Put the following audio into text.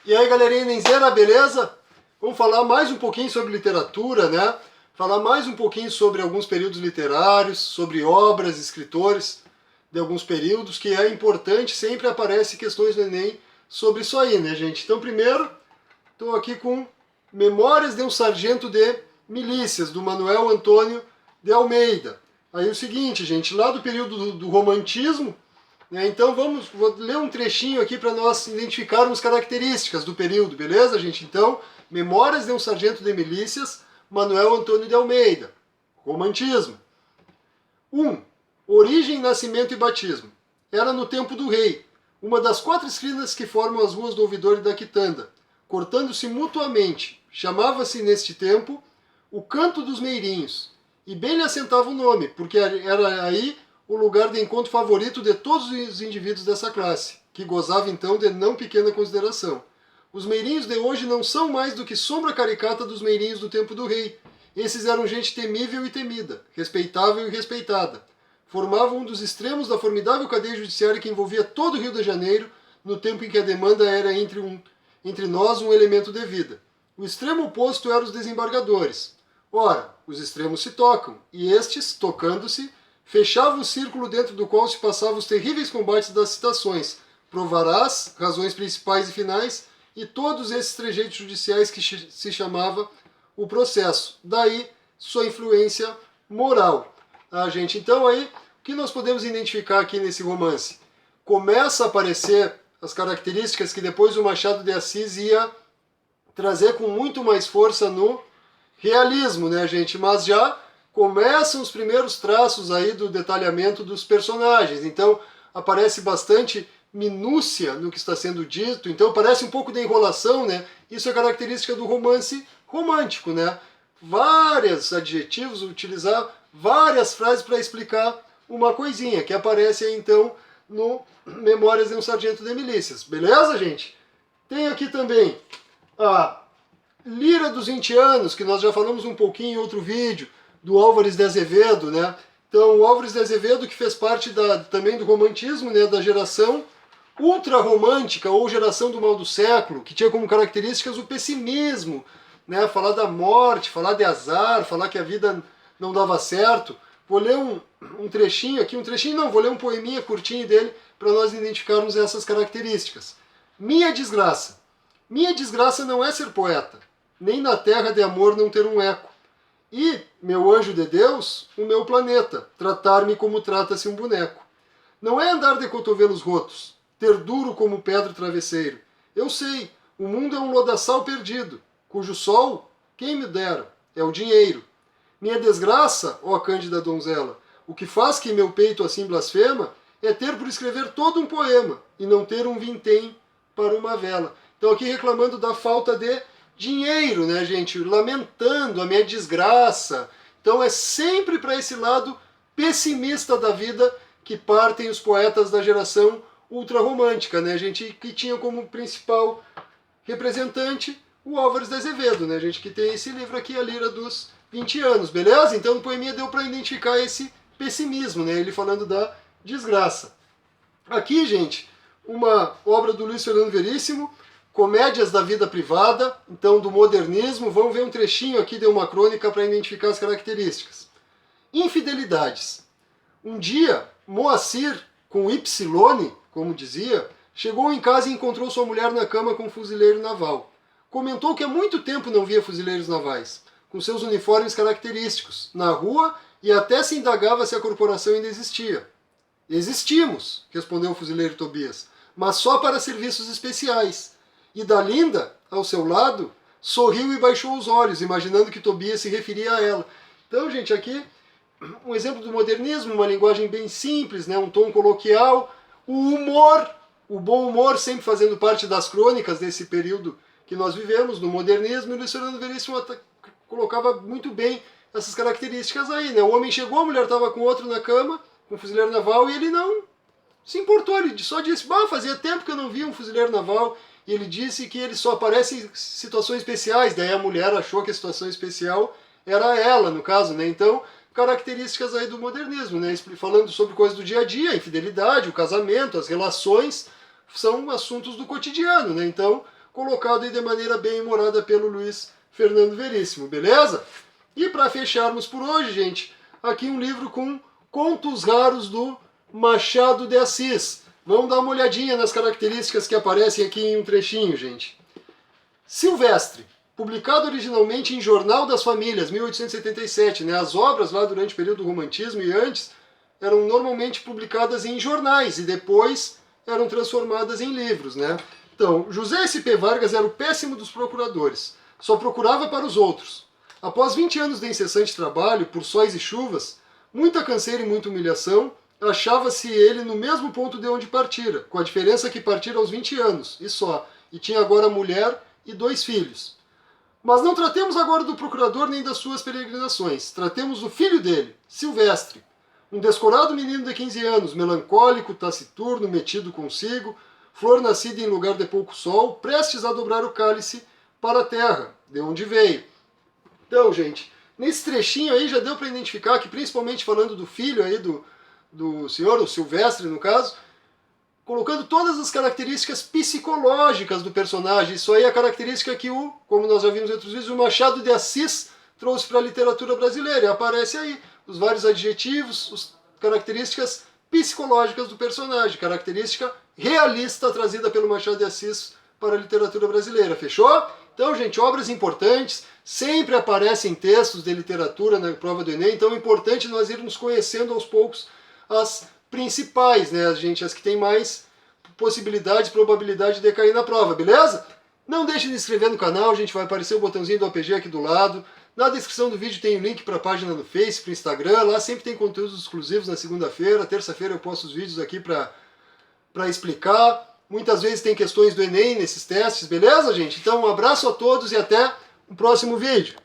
E aí, galerinha Nenzeira, beleza? Vamos falar mais um pouquinho sobre literatura, né? Falar mais um pouquinho sobre alguns períodos literários, sobre obras, escritores de alguns períodos, que é importante, sempre aparece questões no Enem sobre isso aí, né, gente? Então, primeiro, estou aqui com Memórias de um Sargento de Milícias, do Manuel Antônio de Almeida. Aí o seguinte, gente, lá do período do romantismo, né, então vou ler um trechinho aqui para nós identificarmos características do período, beleza, gente? Então, Memórias de um Sargento de Milícias, Manuel Antônio de Almeida, romantismo. 1. Origem, nascimento e batismo. Era no tempo do rei, uma das 4 esquinas que formam as ruas do Ouvidor e da Quitanda, cortando-se mutuamente. Chamava-se, neste tempo, o Canto dos Meirinhos, e bem lhe assentava o nome, porque era aí o lugar de encontro favorito de todos os indivíduos dessa classe, que gozava então de não pequena consideração. Os meirinhos de hoje não são mais do que sombra caricata dos meirinhos do tempo do rei. Esses eram gente temível e temida, respeitável e respeitada. Formavam um dos extremos da formidável cadeia judiciária que envolvia todo o Rio de Janeiro, no tempo em que a demanda era entre nós um elemento de vida. O extremo oposto eram os desembargadores. Ora, os extremos se tocam, e estes, tocando-se, fechavam o círculo dentro do qual se passavam os terríveis combates das citações, provarás, razões principais e finais, e todos esses trejeitos judiciais que se chamava o processo. Daí, sua influência moral. Gente, então aí, o que nós podemos identificar aqui nesse romance? Começa a aparecer as características que depois o Machado de Assis ia trazer com muito mais força no realismo, né, gente? Mas já começam os primeiros traços aí do detalhamento dos personagens. Então, aparece bastante minúcia no que está sendo dito. Então, parece um pouco de enrolação, né? Isso é característica do romance romântico, né? Vários adjetivos, utilizar várias frases para explicar uma coisinha, que aparece aí, então, no Memórias de um Sargento de Milícias. Beleza, gente? Tem aqui também a Lira dos 20 anos, que nós já falamos um pouquinho em outro vídeo, do Álvares de Azevedo, né? Então, o Álvares de Azevedo, que fez parte também do romantismo, né, da geração ultra-romântica, ou geração do mal do século, que tinha como características o pessimismo, né? Falar da morte, falar de azar, falar que a vida não dava certo. Vou ler um trechinho aqui, vou ler um poeminha curtinho dele, para nós identificarmos essas características. Minha desgraça. Minha desgraça não é ser poeta, nem na terra de amor não ter um eco. E, meu anjo de Deus, o meu planeta, tratar-me como trata-se um boneco. Não é andar de cotovelos rotos, ter duro como pedra travesseiro. Eu sei, o mundo é um lodaçal perdido, cujo sol, quem me dera, é o dinheiro. Minha desgraça, ó cândida donzela, o que faz que meu peito assim blasfema, é ter por escrever todo um poema, e não ter um vintém para uma vela. Então aqui reclamando da falta de dinheiro, né, gente? Lamentando a minha desgraça. Então é sempre para esse lado pessimista da vida que partem os poetas da geração ultrarromântica, né, gente? Que tinha como principal representante o Álvares de Azevedo, né, gente? Que tem esse livro aqui, A Lira dos 20 anos, beleza? Então no poeminha deu para identificar esse pessimismo, né? Ele falando da desgraça. Aqui, gente, uma obra do Luiz Fernando Veríssimo, Comédias da Vida Privada, então do modernismo. Vamos ver um trechinho aqui de uma crônica para identificar as características. Infidelidades. Um dia, Moacir, com Ypsilone, como dizia, chegou em casa e encontrou sua mulher na cama com um fuzileiro naval. Comentou que há muito tempo não via fuzileiros navais, com seus uniformes característicos, na rua, e até se indagava se a corporação ainda existia. Existimos, respondeu o fuzileiro Tobias, mas só para serviços especiais. E Dalinda, ao seu lado, sorriu e baixou os olhos, imaginando que Tobias se referia a ela. Então, gente, aqui um exemplo do modernismo, uma linguagem bem simples, né, um tom coloquial, o humor, o bom humor sempre fazendo parte das crônicas desse período que nós vivemos, no modernismo, e o Luiz Fernando Veríssimo colocava muito bem essas características aí, né? O homem chegou, a mulher estava com outro na cama, com um fuzileiro naval, e ele não se importou, ele só disse, fazia tempo que eu não via um fuzileiro naval, e ele disse que ele só aparece em situações especiais, daí a mulher achou que a situação especial era ela, no caso, né? Então, características aí do modernismo, né? Falando sobre coisas do dia a dia, a infidelidade, o casamento, as relações, são assuntos do cotidiano, né? Então, colocado aí de maneira bem humorada pelo Luiz Fernando Veríssimo, beleza? E para fecharmos por hoje, gente, aqui um livro com contos raros do Machado de Assis. Vamos dar uma olhadinha nas características que aparecem aqui em um trechinho, gente. Silvestre, publicado originalmente em Jornal das Famílias, 1877, né? As obras lá durante o período do romantismo e antes eram normalmente publicadas em jornais e depois eram transformadas em livros, né? Então, José S.P. Vargas era o péssimo dos procuradores, só procurava para os outros. Após 20 anos de incessante trabalho, por sóis e chuvas, muita canseira e muita humilhação, achava-se ele no mesmo ponto de onde partira, com a diferença que partira aos 20 anos, e só, e tinha agora mulher e 2 filhos. Mas não tratemos agora do procurador nem das suas peregrinações, tratemos do filho dele, Silvestre, um descorado menino de 15 anos, melancólico, taciturno, metido consigo, flor nascida em lugar de pouco sol, prestes a dobrar o cálice para a terra, de onde veio. Então, gente, nesse trechinho aí já deu para identificar que, principalmente falando do filho aí do senhor, o Silvestre no caso, colocando todas as características psicológicas do personagem. Isso aí é a característica que como nós já vimos em outros vídeos, o Machado de Assis trouxe para a literatura brasileira. E aparece aí os vários adjetivos, as características psicológicas do personagem, característica realista trazida pelo Machado de Assis para a literatura brasileira. Fechou? Então, gente, obras importantes, sempre aparecem textos de literatura na prova do Enem, então é importante nós irmos conhecendo aos poucos as principais, né, gente, as que tem mais possibilidade, probabilidade de cair na prova, beleza? Não deixe de se inscrever no canal, gente, vai aparecer o botãozinho do APG aqui do lado. Na descrição do vídeo tem o link para a página no Face, para o Instagram, lá sempre tem conteúdos exclusivos na segunda-feira, terça-feira eu posto os vídeos aqui para explicar. Muitas vezes tem questões do Enem nesses testes, beleza, gente? Então um abraço a todos e até o próximo vídeo.